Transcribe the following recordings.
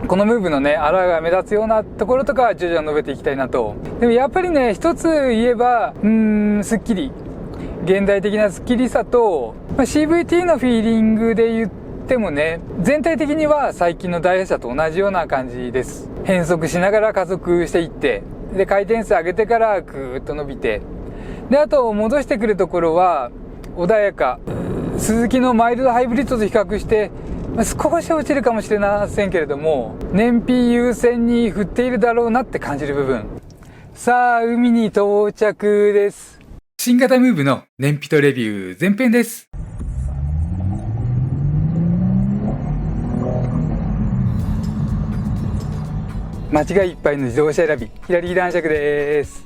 このムーブのね、あらが目立つようなところとか徐々に述べていきたいなと。でもやっぱりね、一つ言えば、スッキリ。現代的なスッキリさと、CVT のフィーリングで言ってもね、全体的には最近のダイヤ車と同じような感じです。変速しながら加速していって、で、回転数上げてからぐーっと伸びて、で、あと戻してくるところは穏やか。スズキのマイルドハイブリッドと比較して、少し落ちるかもしれませんけれども、燃費優先に振っているだろうなって感じる部分。さあ、海に到着です。新型ムーブの燃費とレビュー前編です。間違いいっぱいの自動車選び、左男爵です。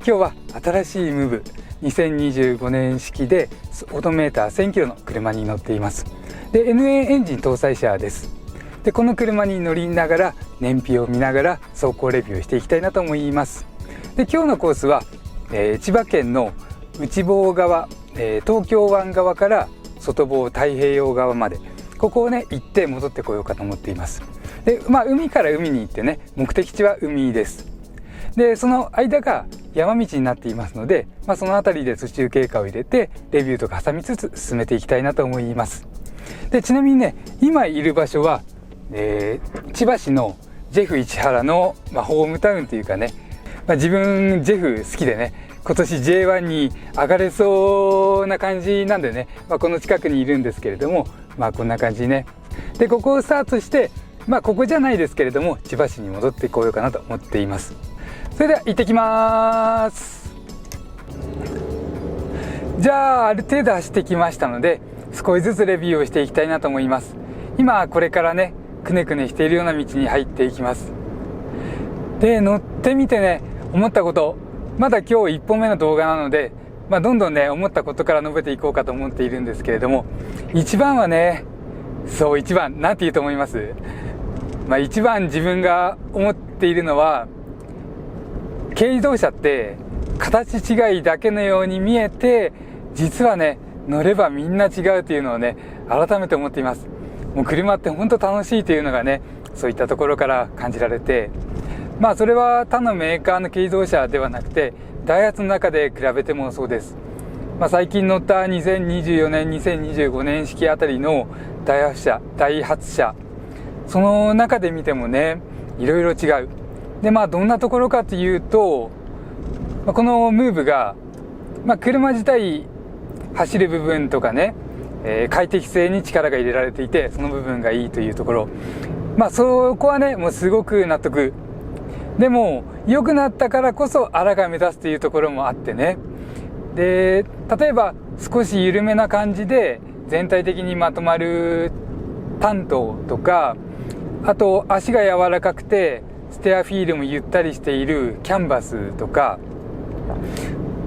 今日は新しいムーブ、2025年式でオドメーター1000キロの車に乗っています。で、NA エンジン搭載車です。で、この車に乗りながら燃費を見ながら走行レビューしていきたいなと思います。で、今日のコースは、千葉県の内房側、東京湾側から外房太平洋側まで、ここをね行って戻ってこようかと思っています。で、海から海に行ってね、目的地は海です。で、その間が山道になっていますので、その辺りで途中経過を入れてレビューとか挟みつつ進めていきたいなと思います。で、ちなみにね、今いる場所は、千葉市のジェフ市原の、ホームタウンというかね、自分ジェフ好きでね、今年 J1 に上がれそうな感じなんでね、この近くにいるんですけれども、こんな感じね。で、ここをスタートして、ここじゃないですけれども、千葉市に戻ってこようかなと思っています。それでは行ってきます。じゃあ、ある程度走ってきましたので、少しずつレビューをしていきたいなと思います。今これからね、くねくねしているような道に入っていきます。で、乗ってみてね、思ったこと、まだ今日1本目の動画なので、どんどんね、思ったことから述べていこうかと思っているんですけれども、一番はね、そう一番、なんて言うと思います？一番自分が思っているのは、軽自動車って形違いだけのように見えて、実はね、乗ればみんな違うというのをね、改めて思っています。もう車って本当楽しいというのがね、そういったところから感じられて、それは他のメーカーの軽自動車ではなくて、ダイハツの中で比べてもそうです。最近乗った2024年、2025年式あたりのダイハツ車、その中で見てもね、いろいろ違う。で、どんなところかというと、このムーブが、車自体走る部分とかね、快適性に力が入れられていて、その部分がいいというところ。そこはね、もうすごく納得。でも良くなったからこそあらが目指すというところもあってね。で、例えば少し緩めな感じで全体的にまとまる担当とか、あと足が柔らかくてステアフィールもゆったりしているキャンバスとか、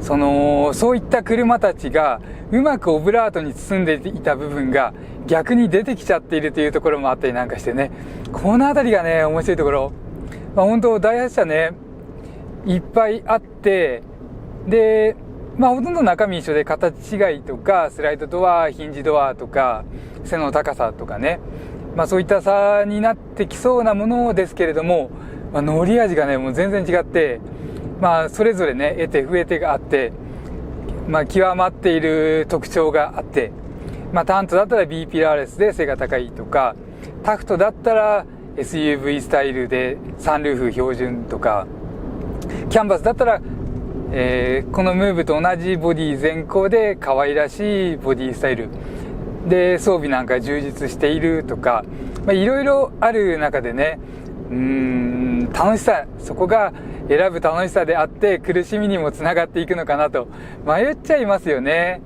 そういった車たちがうまくオブラートに包んでいた部分が逆に出てきちゃっているというところもあったりなんかしてね、このあたりがね、面白いところ。本当ダイハツ車ね、いっぱいあって、で、ほとんど中身一緒で、形違いとかスライドドア、ヒンジドアとか背の高さとかね、そういった差になってきそうなものですけれども、乗り味がね、もう全然違って、それぞれね、得手不得手があって、極まっている特徴があって、タントだったら B ピラーレスで背が高いとか、タフトだったらSUV スタイルでサンルーフ標準とか、キャンバスだったら、このムーブと同じボディ全高で可愛らしいボディスタイルで、装備なんか充実しているとか、いろいろある中でね、楽しさ、そこが選ぶ楽しさであって苦しみにもつながっていくのかなと迷っちゃいますよね。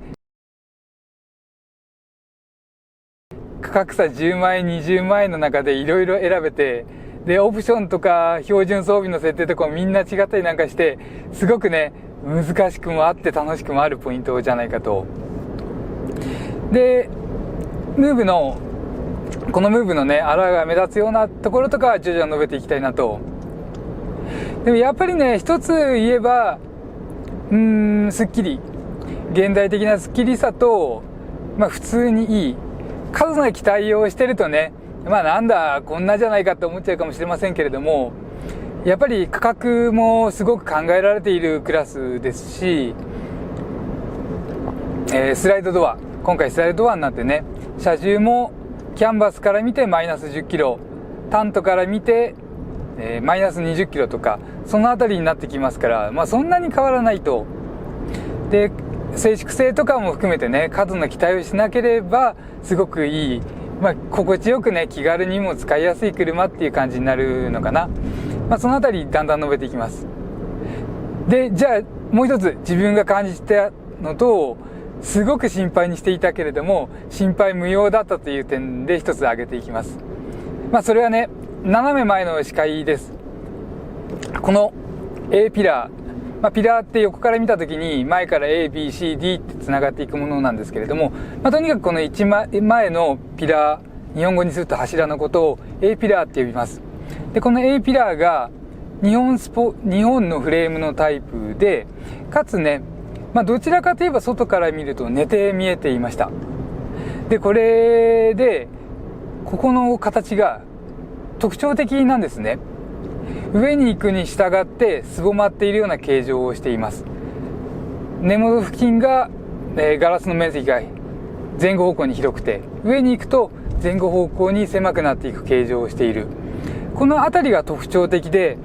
価格差10万円20万円の中でいろいろ選べて、でオプションとか標準装備の設定とかもみんな違ったりなんかして、すごくね難しくもあって楽しくもあるポイントじゃないかと。でこのムーブのねあらが目立つようなところとか徐々に述べていきたいなと。でもやっぱりね、一つ言えばスッキリ、現代的なスッキリさと、普通にいい数の期待をしてるとね、なんだこんなじゃないかって思っちゃうかもしれませんけれども、やっぱり価格もすごく考えられているクラスですし、スライドドア、今回スライドドアになってね、車重もキャンバスから見てマイナス10キロ、タントから見て、マイナス20キロとか、そのあたりになってきますから、そんなに変わらないと。で、静粛性とかも含めてね、過度な期待をしなければすごくいい、心地よくね、気軽にも使いやすい車っていう感じになるのかな。そのあたりだんだん述べていきます。で、じゃあもう一つ自分が感じたのと、すごく心配にしていたけれども心配無用だったという点で一つ挙げていきます。それはね、斜め前の視界です。この A ピラー、ピラーって横から見た時に前から A、B、C、D ってつながっていくものなんですけれども、とにかくこの一前のピラー、日本語にすると柱のことを A ピラーって呼びます。で、この A ピラーが日本のフレームのタイプで、かつね、どちらかといえば外から見ると寝て見えていました。で、これでここの形が特徴的なんですね。上に行くに従ってすぼまっているような形状をしています。根元付近が、ガラスの面積が前後方向に広くて、上に行くと前後方向に狭くなっていく形状をしている。この辺りが特徴的で、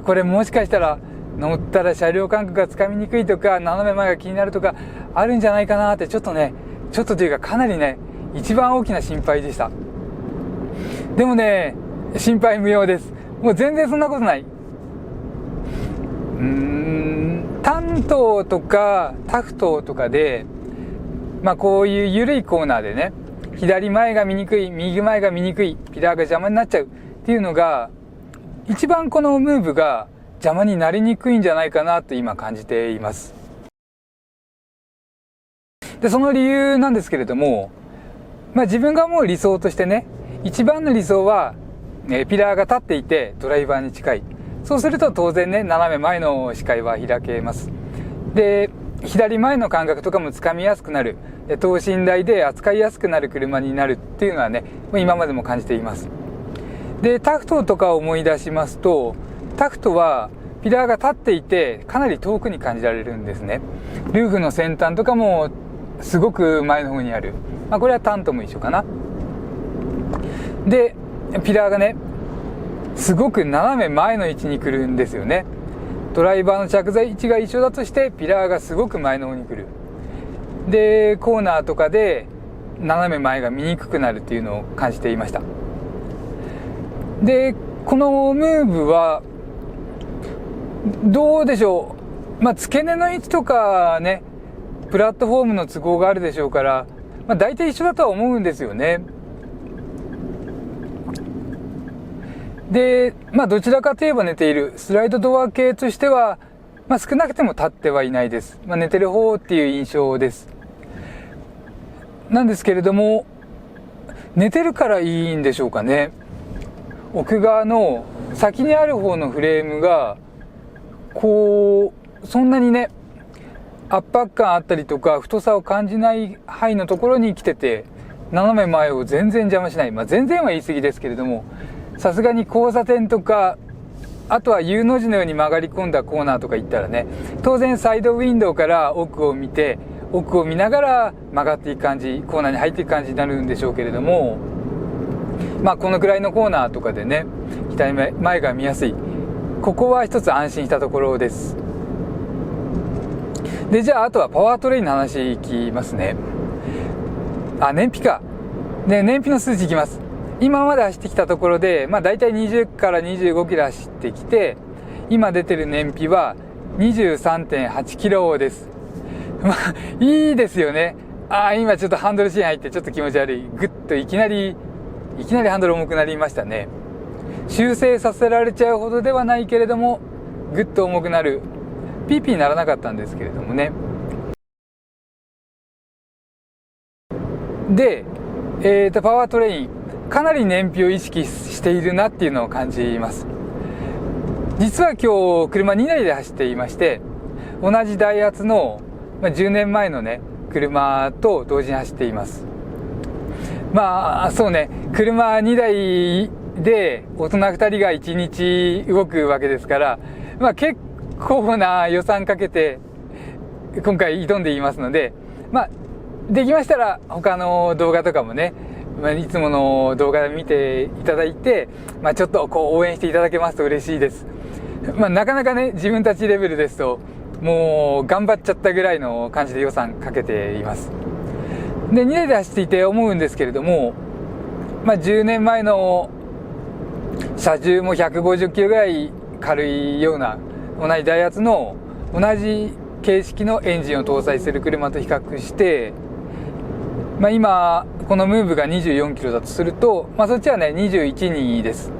これもしかしたら乗ったら車両感覚がつかみにくいとか、斜め前が気になるとかあるんじゃないかなって、ちょっとというかかなりね、一番大きな心配でした。でもね、心配無用です。もう全然そんなことない。単頭とかタフ頭とかで、こういう緩いコーナーでね、左前が見にくい、右前が見にくい、ピラーが邪魔になっちゃうっていうのが、一番このムーブが邪魔になりにくいんじゃないかなと今感じています。で、その理由なんですけれども、自分が思う理想としてね、一番の理想は、ピラーが立っていてドライバーに近い。そうすると当然ね、斜め前の視界は開けます。で、左前の感覚とかもつかみやすくなる、等身大で扱いやすくなる車になるっていうのはね、今までも感じています。で、タフトとかを思い出しますと、タフトはピラーが立っていてかなり遠くに感じられるんですね。ルーフの先端とかもすごく前の方にある。これはタントも一緒かな。で、ピラーがね、すごく斜め前の位置に来るんですよね。ドライバーの着座位置が一緒だとしてピラーがすごく前の方に来る。で、コーナーとかで斜め前が見にくくなるっていうのを感じていました。で、このムーブはどうでしょう。付け根の位置とかね、プラットフォームの都合があるでしょうから、大体一緒だとは思うんですよね。で、どちらかといえば寝ている。スライドドア系としては、少なくても立ってはいないです。寝てる方っていう印象です。なんですけれども、寝てるからいいんでしょうかね。奥側の先にある方のフレームが、そんなにね、圧迫感あったりとか、太さを感じない範囲のところに来てて、斜め前を全然邪魔しない。全然は言い過ぎですけれども、さすがに交差点とか、あとは U の字のように曲がり込んだコーナーとか行ったらね、当然サイドウィンドウから奥を見ながら曲がっていく感じ、コーナーに入っていく感じになるんでしょうけれども、このくらいのコーナーとかでね、左前が見やすい。ここは一つ安心したところです。で、じゃああとはパワートレインの話いきますね。燃費か。で、燃費の数値いきます。今まで走ってきたところで、だいたい20から25キロ走ってきて、今出てる燃費は 23.8 キロです。いいですよね。今ちょっとハンドルシーン入ってちょっと気持ち悪い。ぐっといきなりハンドル重くなりましたね。修正させられちゃうほどではないけれども、ぐっと重くなる。ピーピーならなかったんですけれどもね。で、パワートレイン。かなり燃費を意識しているなっていうのを感じます。実は今日車2台で走っていまして、同じダイハツの10年前のね車と同時に走っています。まあそうね、車2台で大人2人が1日動くわけですから、まあ結構な予算かけて今回挑んでいますので、まあできましたら他の動画とかもね、いつもの動画見ていただいて、まあちょっとこう応援していただけますと嬉しいです。まあなかなかね、自分たちレベルですともう頑張っちゃったぐらいの感じで予算かけています。で、2台で走っていて思うんですけれども、まあ10年前の車重も150キロぐらい軽いような同じダイハツの同じ形式のエンジンを搭載する車と比較して、まあ今このムーブが24キロだとすると、まあそっちはね21にです。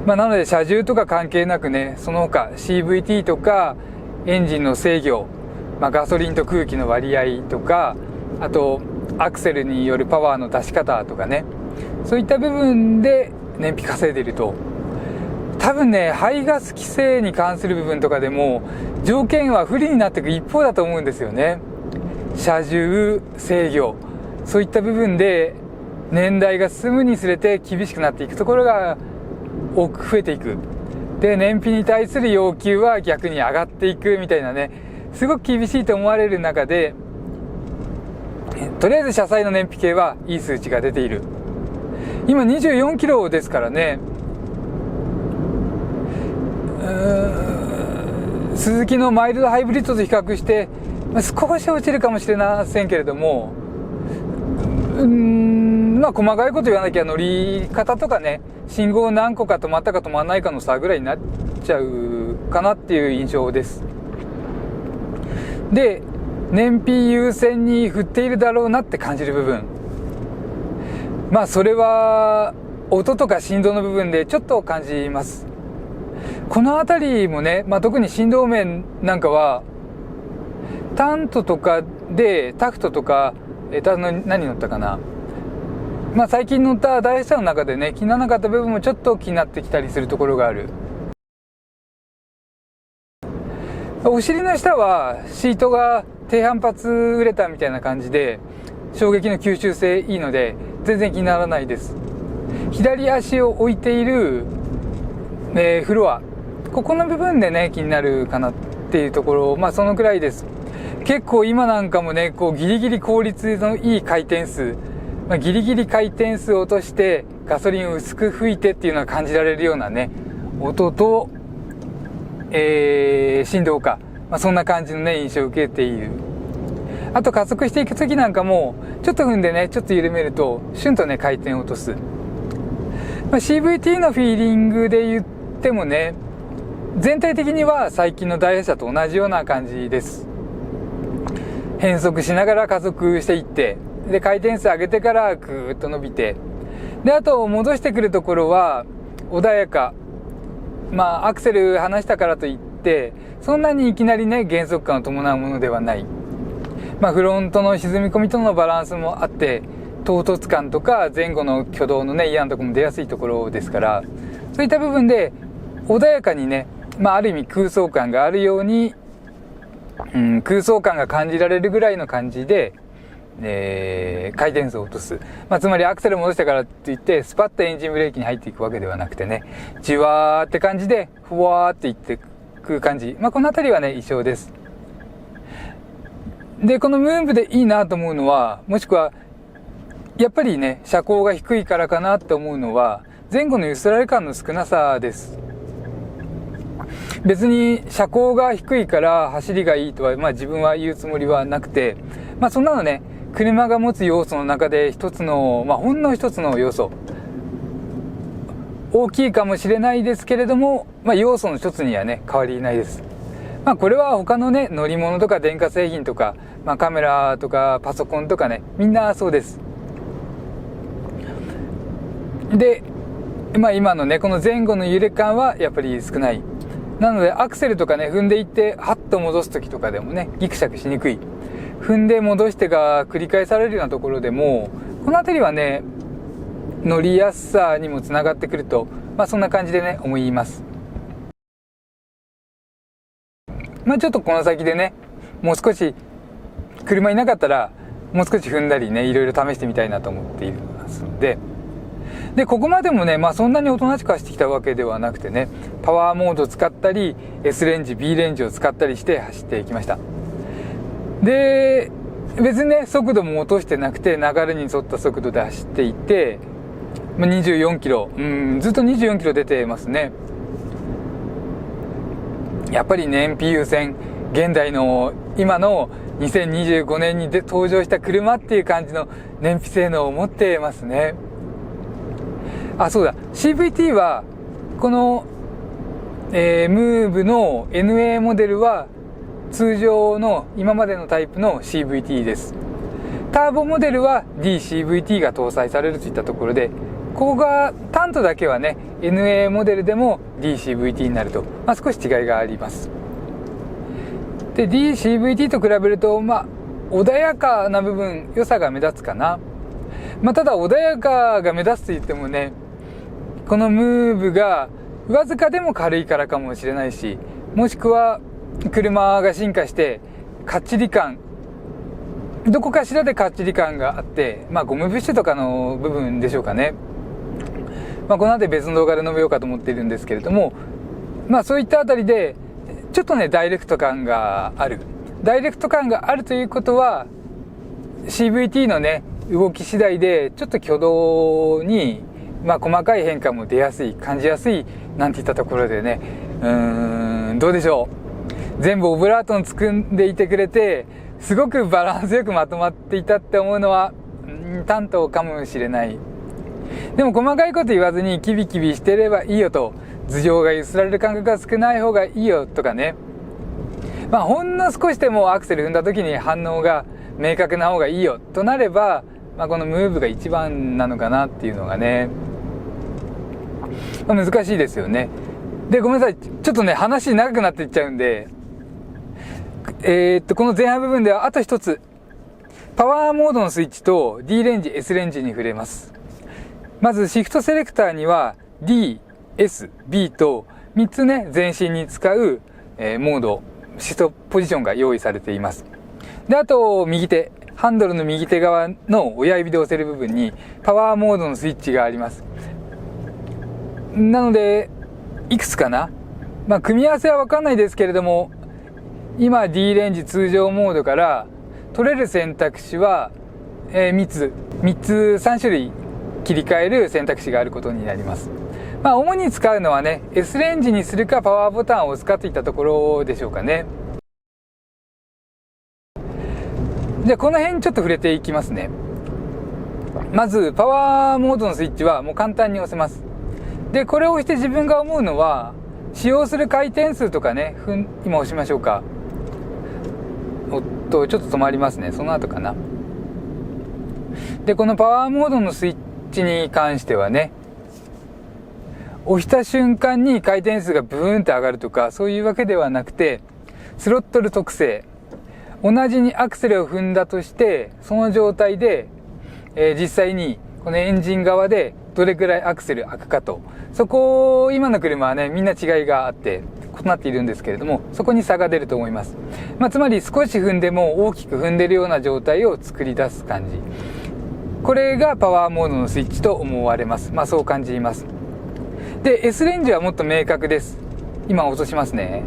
まあなので車重とか関係なくね、その他 CVT とかエンジンの制御、まあガソリンと空気の割合とか、あとアクセルによるパワーの出し方とかね、そういった部分で燃費稼いでいると、多分ね排ガス規制に関する部分とかでも条件は不利になっていく一方だと思うんですよね。車重制御、そういった部分で年代が進むにつれて厳しくなっていくところが多く増えていく。で、燃費に対する要求は逆に上がっていくみたいなね、すごく厳しいと思われる中で、とりあえず車載の燃費計はいい数値が出ている。今24キロですからね。スズキのマイルドハイブリッドと比較して少し落ちるかもしれませんけれども、まあ細かいこと言わなきゃ乗り方とかね、信号何個か止まったか止まらないかの差ぐらいになっちゃうかなっていう印象です。で、燃費優先に振っているだろうなって感じる部分、まあそれは音とか振動の部分でちょっと感じます。このあたりもね、まあ特に振動面なんかはタントとかでタフトとか何乗ったかな、まあ最近乗ったダイハツの中でね気にならなかった部分もちょっと気になってきたりするところがある。お尻の下はシートが低反発ウレタンみたいな感じで衝撃の吸収性いいので全然気にならないです。左足を置いている、フロア、ここの部分でね気になるかなっていうところ、まあそのくらいです。結構今なんかもねこうギリギリ効率のいい回転数、まあ、ギリギリ回転数を落としてガソリンを薄く吹いてっていうのが感じられるようなね音と、振動か、まあ、そんな感じのね印象を受けている。あと加速していく時なんかもちょっと踏んでねちょっと緩めるとシュンとね回転を落とす。まあ、CVT のフィーリングで言ってもね全体的には最近のダイハツ車と同じような感じです。変速しながら加速していって、で回転数上げてからグーッと伸びて、であと戻してくるところは穏やか、まあアクセル離したからといってそんなにいきなりね減速感を伴うものではない。まあフロントの沈み込みとのバランスもあって唐突感とか前後の挙動のね嫌なところも出やすいところですから、そういった部分で穏やかにね、まあある意味空想感があるように、空想感が感じられるぐらいの感じで、回転数を落とす、まあ、つまりアクセル戻してからっていってスパッとエンジンブレーキに入っていくわけではなくてね、じわーって感じでふわーっていっていく感じ、まあ、この辺りはね一緒です。でこのムーブでいいなと思うのは、もしくはやっぱりね車高が低いからかなって思うのは前後の揺すられ感の少なさです。別に車高が低いから走りがいいとは、まあ、自分は言うつもりはなくて、まあ、そんなのね車が持つ要素の中で一つの、まあ、ほんの一つの要素、大きいかもしれないですけれども、まあ、要素の一つにはね変わりないです。まあ、これは他のね乗り物とか電化製品とか、まあ、カメラとかパソコンとかねみんなそうです。で、まあ、今のねこの前後の揺れ感はやっぱり少ない。なのでアクセルとかね踏んでいってハッと戻す時とかでもねギクシャクしにくい。踏んで戻してが繰り返されるようなところでもこの辺りはね乗りやすさにもつながってくると、まあそんな感じでね思います。まあちょっとこの先でねもう少し車いなかったらもう少し踏んだりね、いろいろ試してみたいなと思っていますので、ここまでもね、そんなにおとなしく走ってきたわけではなくてね、パワーモードを使ったり S レンジ B レンジを使ったりして走ってきました。で、別にね速度も落としてなくて、流れに沿った速度で走っていて、24キロ、ずっと24キロ出てますね。やっぱり燃費優先、現代の今の2025年に登場した車っていう感じの燃費性能を持ってますね。そうだ、 CVT はこの、ムーブの NA モデルは通常の今までのタイプの CVT です。ターボモデルは DCVT が搭載されるといったところで、ここがタントだけはね NA モデルでも DCVT になると、少し違いがあります。で DCVT と比べると穏やかな部分、良さが目立つかな。ただ穏やかが目立つと言ってもね、このムーブがわずかでも軽いからかもしれないし、もしくは車が進化してかっちり感、どこかしらでかっちり感があって、ゴムブッシュとかの部分でしょうかね。この後で別の動画で述べようかと思っているんですけれども、そういったあたりでちょっとねダイレクト感があるということは CVT のね動き次第でちょっと挙動に細かい変化も出やすい、感じやすいなんていったところでね、どうでしょう、全部オブラートに包んでいてくれて、すごくバランスよくまとまっていたって思うのはタントかもしれない。でも細かいこと言わずにキビキビしてればいいよと、頭上が揺すられる感覚が少ない方がいいよとかね、ほんの少しでもアクセル踏んだ時に反応が明確な方がいいよとなれば、このムーブが一番なのかなっていうのがね、難しいですよね。で、ごめんなさい、ちょっとね話長くなっていっちゃうんで、この前半部分ではあと一つ、パワーモードのスイッチと D レンジ S レンジに触れます。まずシフトセレクターには D、S、B と3つね全身に使う、モード、シフトポジションが用意されています。で、あと右手、ハンドルの右手側の親指で押せる部分にパワーモードのスイッチがあります。なのでいくつかな、組み合わせは分かんないですけれども、今 D レンジ通常モードから取れる選択肢は、3つ3種類切り替える選択肢があることになります。主に使うのはね S レンジにするかパワーボタンを押すかといったところでしょうかね。じゃあこの辺ちょっと触れていきますね。まずパワーモードのスイッチはもう簡単に押せます。で、これを押して自分が思うのは、使用する回転数とかね、今押しましょうか。ちょっと止まりますね。その後かな。で、このパワーモードのスイッチに関してはね、押した瞬間に回転数がブーンって上がるとかそういうわけではなくて、スロットル特性、同じにアクセルを踏んだとしてその状態で、実際にこのエンジン側でどれくらいアクセル開くかと、そこ今の車はねみんな違いがあって異なっているんですけれども、そこに差が出ると思います。つまり少し踏んでも大きく踏んでるような状態を作り出す感じ、これがパワーモードのスイッチと思われます。そう感じます。で S レンジはもっと明確です。今落としますね。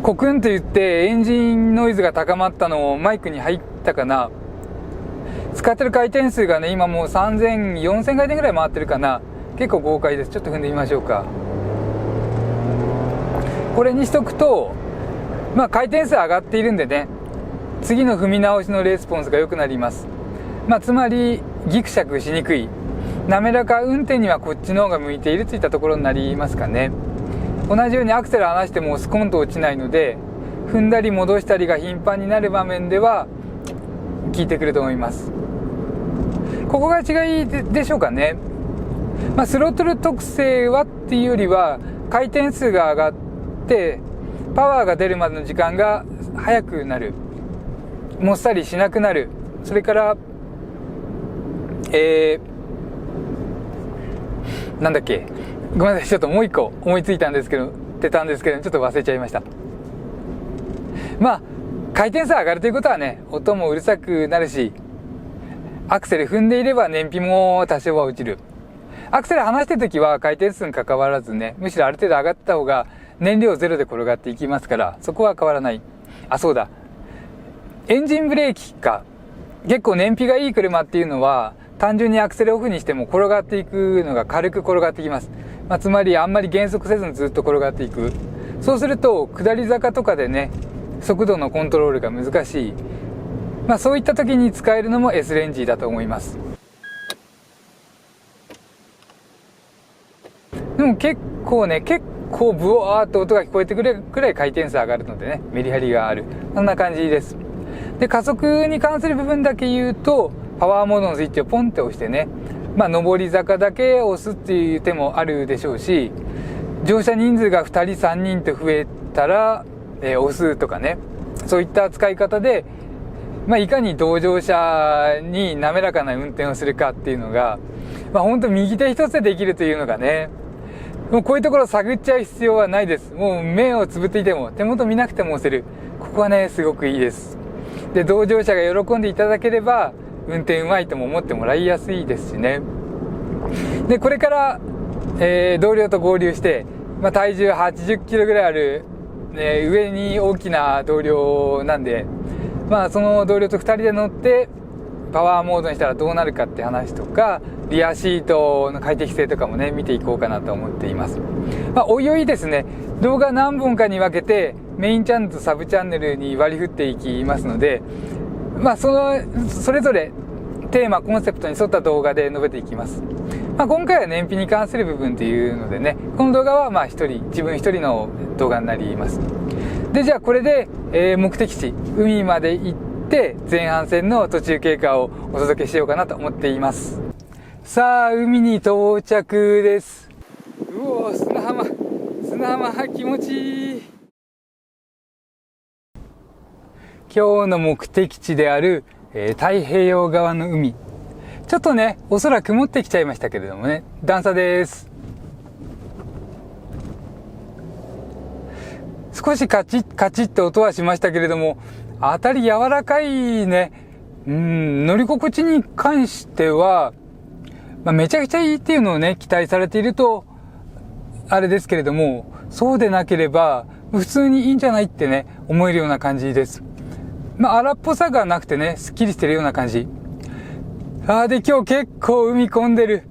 コクンと言ってエンジンノイズが高まったのをマイクに入ったかな。使ってる回転数がね今もう3000、4000回転ぐらい回ってるかな。結構豪快です。ちょっと踏んでみましょうか。これにしとくと回転数上がっているんでね、次の踏み直しのレスポンスが良くなります。つまりギクシャクしにくい、滑らか運転にはこっちの方が向いているといったところになりますかね。同じようにアクセル離してもスコンと落ちないので、踏んだり戻したりが頻繁になる場面では効いてくると思います。ここが違い でしょうかね。スロットル特性はっていうよりは回転数が上がってパワーが出るまでの時間が早くなる、もっさりしなくなる、それからなんだっけ、ごめんなさい、ちょっともう一個思いついたんですけどちょっと忘れちゃいました。まあ回転数上がるということはね、音もうるさくなるし、アクセル踏んでいれば燃費も多少は落ちる。アクセル離してるときは回転数に関わらずね、むしろある程度上がった方が燃料ゼロで転がっていきますから、そこは変わらない。あ、そうだ。エンジンブレーキか。結構燃費がいい車っていうのは、単純にアクセルオフにしても転がっていくのが軽く転がってきます。つまりあんまり減速せずにずっと転がっていく。そうすると、下り坂とかでね、速度のコントロールが難しい。そういった時に使えるのも S レンジだと思います。でも結構ブワーっと音が聞こえてくるくらい回転数上がるのでね、メリハリがある。そんな感じです。で、加速に関する部分だけ言うと、パワーモードのスイッチをポンって押してね、上り坂だけ押すっていう手もあるでしょうし、乗車人数が2人3人と増えたら、押すとかね、そういった使い方で、いかに同乗者に滑らかな運転をするかっていうのが、本当右手一つでできるというのがね、もうこういうところ探っちゃう必要はないです。もう目をつぶっていても、手元見なくても押せる。ここはね、すごくいいです。で、同乗者が喜んでいただければ、運転うまいとも思ってもらいやすいですしね。で、これから、同僚と合流して、体重80キロぐらいある、上に大きな同僚なんで、その同僚と2人で乗って、パワーモードにしたらどうなるかって話とか、リアシートの快適性とかもね、見ていこうかなと思っています。おいおいですね、動画何本かに分けて、メインチャンネルとサブチャンネルに割り振っていきますので、それぞれテーマ、コンセプトに沿った動画で述べていきます。今回は燃費に関する部分というのでね、この動画は自分一人の動画になります。で、じゃあこれで、目的地、海まで行って、前半戦の途中経過をお届けしようかなと思っています。さあ、海に到着です。うおー、砂浜気持ちいい。今日の目的地である、太平洋側の海。ちょっとね、お空曇ってきちゃいましたけれどもね、段差です。少しカチッって音はしましたけれども、当たり柔らかいね。乗り心地に関しては、めちゃくちゃいいっていうのをね、期待されていると、あれですけれども、そうでなければ、普通にいいんじゃないってね、思えるような感じです。荒っぽさがなくてね、スッキリしてるような感じ。で、今日結構海混んでる。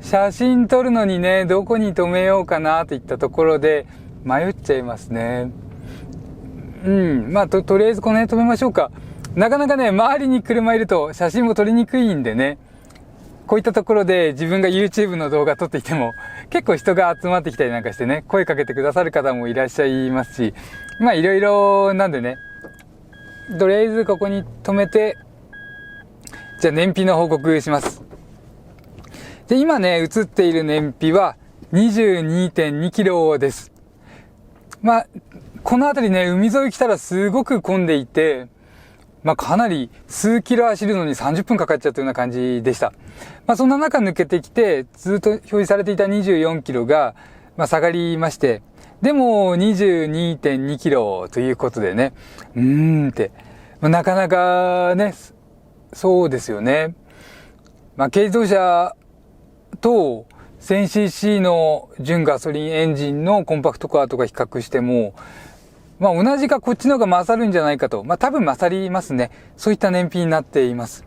写真撮るのにね、どこに止めようかなといったところで、迷っちゃいますね。とりあえずこの辺止めましょうか。なかなかね、周りに車いると写真も撮りにくいんでね、こういったところで自分が YouTube の動画撮っていても、結構人が集まってきたりなんかしてね、声かけてくださる方もいらっしゃいますし、いろいろなんでね、とりあえずここに止めて、じゃあ燃費の報告します。で、今ね、映っている燃費は 22.2 キロです。この辺りね、海沿い来たらすごく混んでいて、かなり数キロ走るのに30分かかっちゃったような感じでした。そんな中抜けてきて、ずっと表示されていた24キロが、下がりまして、でも 22.2 キロということでね、って、なかなかね、そうですよね。軽自動車と 1000cc の純ガソリンエンジンのコンパクトカーとか比較しても、同じかこっちの方が勝るんじゃないかと。多分勝りますね。そういった燃費になっています。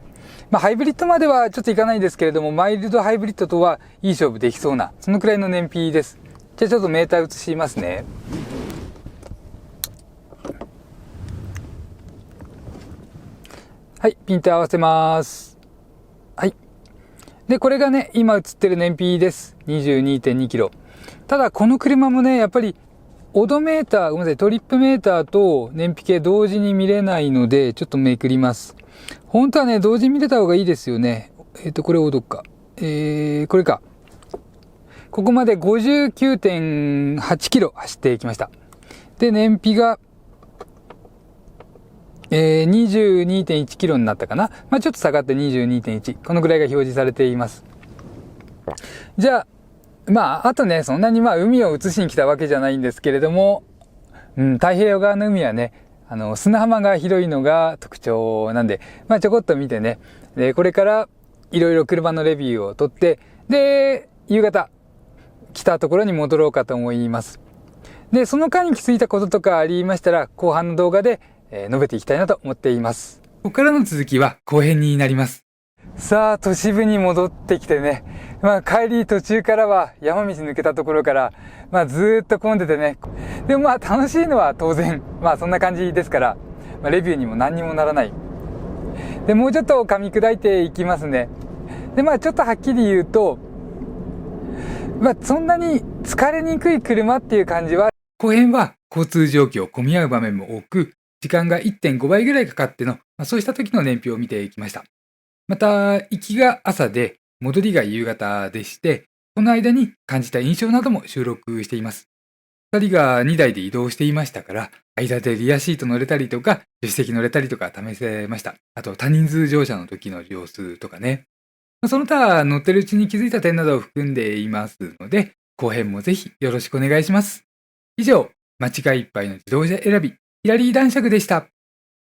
ハイブリッドまではちょっといかないですけれども、マイルドハイブリッドとはいい勝負できそうな、そのくらいの燃費です。じゃあちょっとメーター移しますね。はい、ピント合わせます。はい。で、これがね、今映ってる燃費です。22.2 キロ。ただ、この車もね、やっぱり、オドメーター、ごめんなさい、トリップメーターと燃費計同時に見れないので、ちょっとめくります。本当はね、同時に見れた方がいいですよね。これオドか。これか。ここまで 59.8 キロ走ってきました。で、燃費が、22.1 キロになったかな。ちょっと下がって 22.1。このぐらいが表示されています。じゃあ、あとね、そんなに海を映しに来たわけじゃないんですけれども、太平洋側の海はね、砂浜が広いのが特徴なんで、ちょこっと見てね、で、これからいろいろ車のレビューを取って、で、夕方、来たところに戻ろうかと思います。で、その間に気づいたこととかありましたら、後半の動画で、述べていきたいなと思っています。ここからの続きは後編になります。さあ、都市部に戻ってきてね、帰り途中からは山道抜けたところから、ずーっと混んでてね。でも楽しいのは当然、そんな感じですから、レビューにも何にもならない。で、もうちょっと噛み砕いていきますね。で、ちょっとはっきり言うと、そんなに疲れにくい車っていう感じは、後編は交通状況、混み合う場面も多く、時間が 1.5 倍ぐらいかかっての、そうした時の燃費を見ていきました。また、行きが朝で、戻りが夕方でして、この間に感じた印象なども収録しています。2人が2台で移動していましたから、間でリアシート乗れたりとか、助手席乗れたりとか試せました。あと、多人数乗車の時の様子とかね。その他、乗ってるうちに気づいた点などを含んでいますので、後編もぜひよろしくお願いします。以上、間違いいっぱいの自動車選び、ヒラリー男爵でした。